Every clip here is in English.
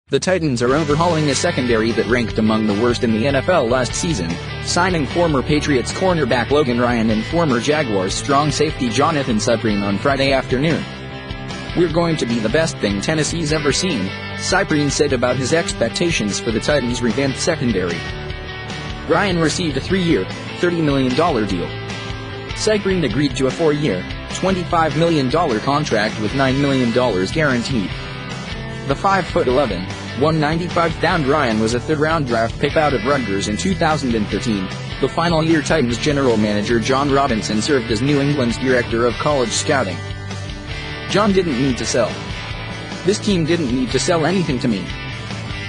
The Titans are overhauling a secondary that ranked among the worst in the NFL last season, signing former Patriots cornerback Logan Ryan and former Jaguars strong safety Johnathan Cyprien on Friday afternoon. "We're going to be the best thing Tennessee's ever seen," Cyprien said about his expectations for the Titans' revamped secondary. Ryan received a 3-year, $30 million deal. Cyprien agreed to a 4-year, $25 million contract with $9 million guaranteed. The 5'11", 195-pound Ryan was a third-round draft pick out of Rutgers in 2013. The final year Titans general manager Jon Robinson served as New England's director of college scouting. "Jon didn't need to sell. This team didn't need to sell anything to me.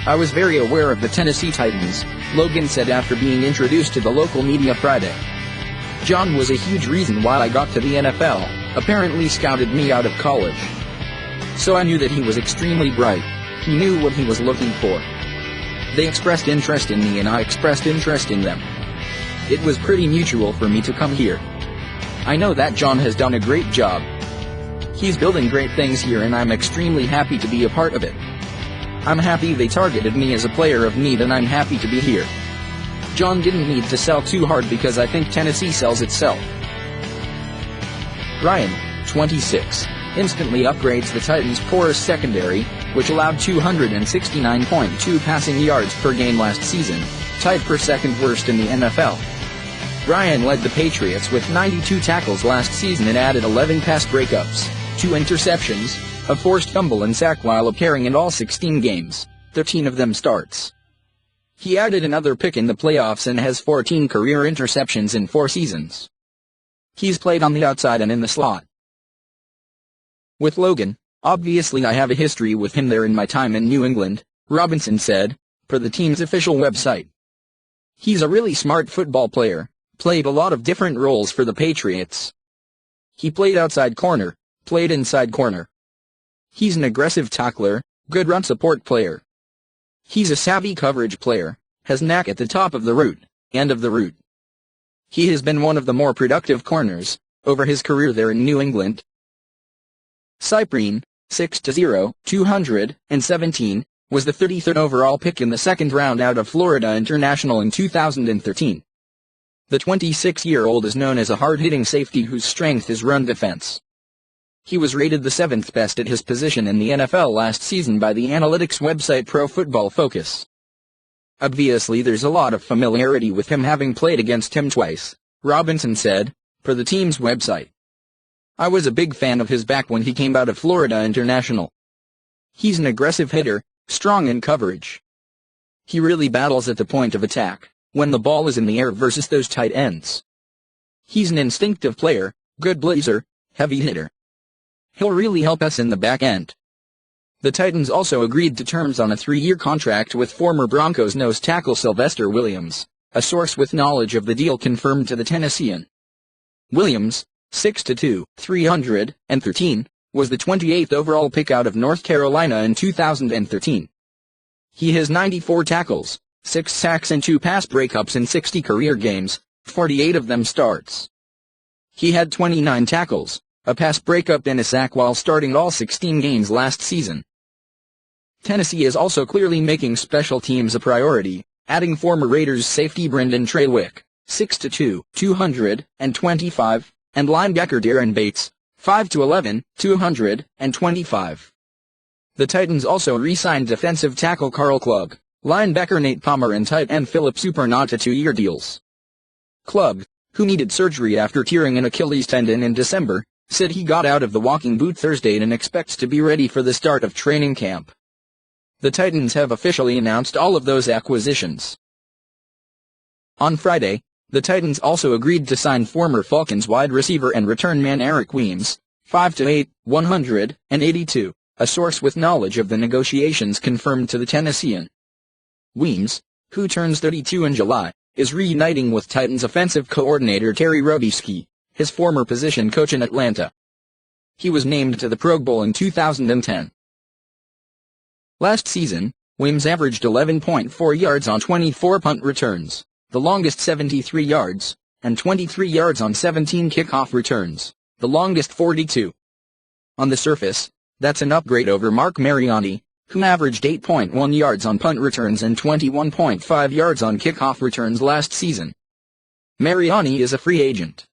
I was very aware of the Tennessee Titans," Logan said after being introduced to the local media Friday. "Jon was a huge reason why I got to the NFL, apparently scouted me out of college. So I knew that he was extremely bright. He knew what he was looking for. They expressed interest in me and I expressed interest in them. It was pretty mutual for me to come here. I know that Jon has done a great job. He's building great things here and I'm extremely happy to be a part of it. I'm happy they targeted me as a player of need and I'm happy to be here. Jon didn't need to sell too hard because I think Tennessee sells itself." Ryan, 26, instantly upgrades the Titans' porous secondary, which allowed 269.2 passing yards per game last season, tied for second worst in the NFL. Ryan led the Patriots with 92 tackles last season and added 11 pass breakups, 2 interceptions, a forced fumble and sack while appearing in all 16 games, 13 of them starts. He added another pick in the playoffs and has 14 career interceptions in 4 seasons. He's played on the outside and in the slot. "With Logan, obviously I have a history with him there in my time in New England," Robinson said, per the team's official website. "He's a really smart football player, played a lot of different roles for the Patriots. He played outside corner, played inside corner. He's an aggressive tackler, good run support player. He's a savvy coverage player, has knack at the top of the route, end of the route. He has been one of the more productive corners over his career there in New England." Cyprien, 6'0", 217, was the 33rd overall pick in the second round out of Florida International in 2013. The 26-year-old is known as a hard-hitting safety whose strength is run defense. He was rated the 7th best at his position in the NFL last season by the analytics website Pro Football Focus. "Obviously there's a lot of familiarity with him having played against him twice," Robinson said, per the team's website. "I was a big fan of his back when he came out of Florida International. He's an aggressive hitter, strong in coverage. He really battles at the point of attack, when the ball is in the air versus those tight ends. He's an instinctive player, good blitzer, heavy hitter. He'll really help us in the back end." The Titans also agreed to terms on a 3-year contract with former Broncos nose tackle Sylvester Williams, a source with knowledge of the deal confirmed to the Tennessean. Williams, 6'2", 313, was the 28th overall pick out of North Carolina in 2013. He has 94 tackles, 6 sacks and 2 pass breakups in 60 career games, 48 of them starts. He had 29 tackles, a pass breakup and a sack while starting all 16 games last season. Tennessee is also clearly making special teams a priority, adding former Raiders safety Brendan Trawick, 6'2", 225, and linebacker Darren Bates, 5'11", 225. The Titans also re-signed defensive tackle Carl Klug, linebacker Nate Palmer and tight end Philip Supernant to 2-year deals. Klug, who needed surgery after tearing an Achilles tendon in December, said he got out of the walking boot Thursday and expects to be ready for the start of training camp. The Titans have officially announced all of those acquisitions. On Friday, the Titans also agreed to sign former Falcons wide receiver and return man Eric Weems, 5'8", 182, a source with knowledge of the negotiations confirmed to the Tennessean. Weems, who turns 32 in July, is reuniting with Titans offensive coordinator Terry Robiskie, his former position coach in Atlanta. He was named to the Pro Bowl in 2010. Last season, Weems averaged 11.4 yards on 24 punt returns, the longest 73 yards, and 23 yards on 17 kickoff returns, the longest 42. On the surface, that's an upgrade over Mark Mariani, who averaged 8.1 yards on punt returns and 21.5 yards on kickoff returns last season. Mariani is a free agent.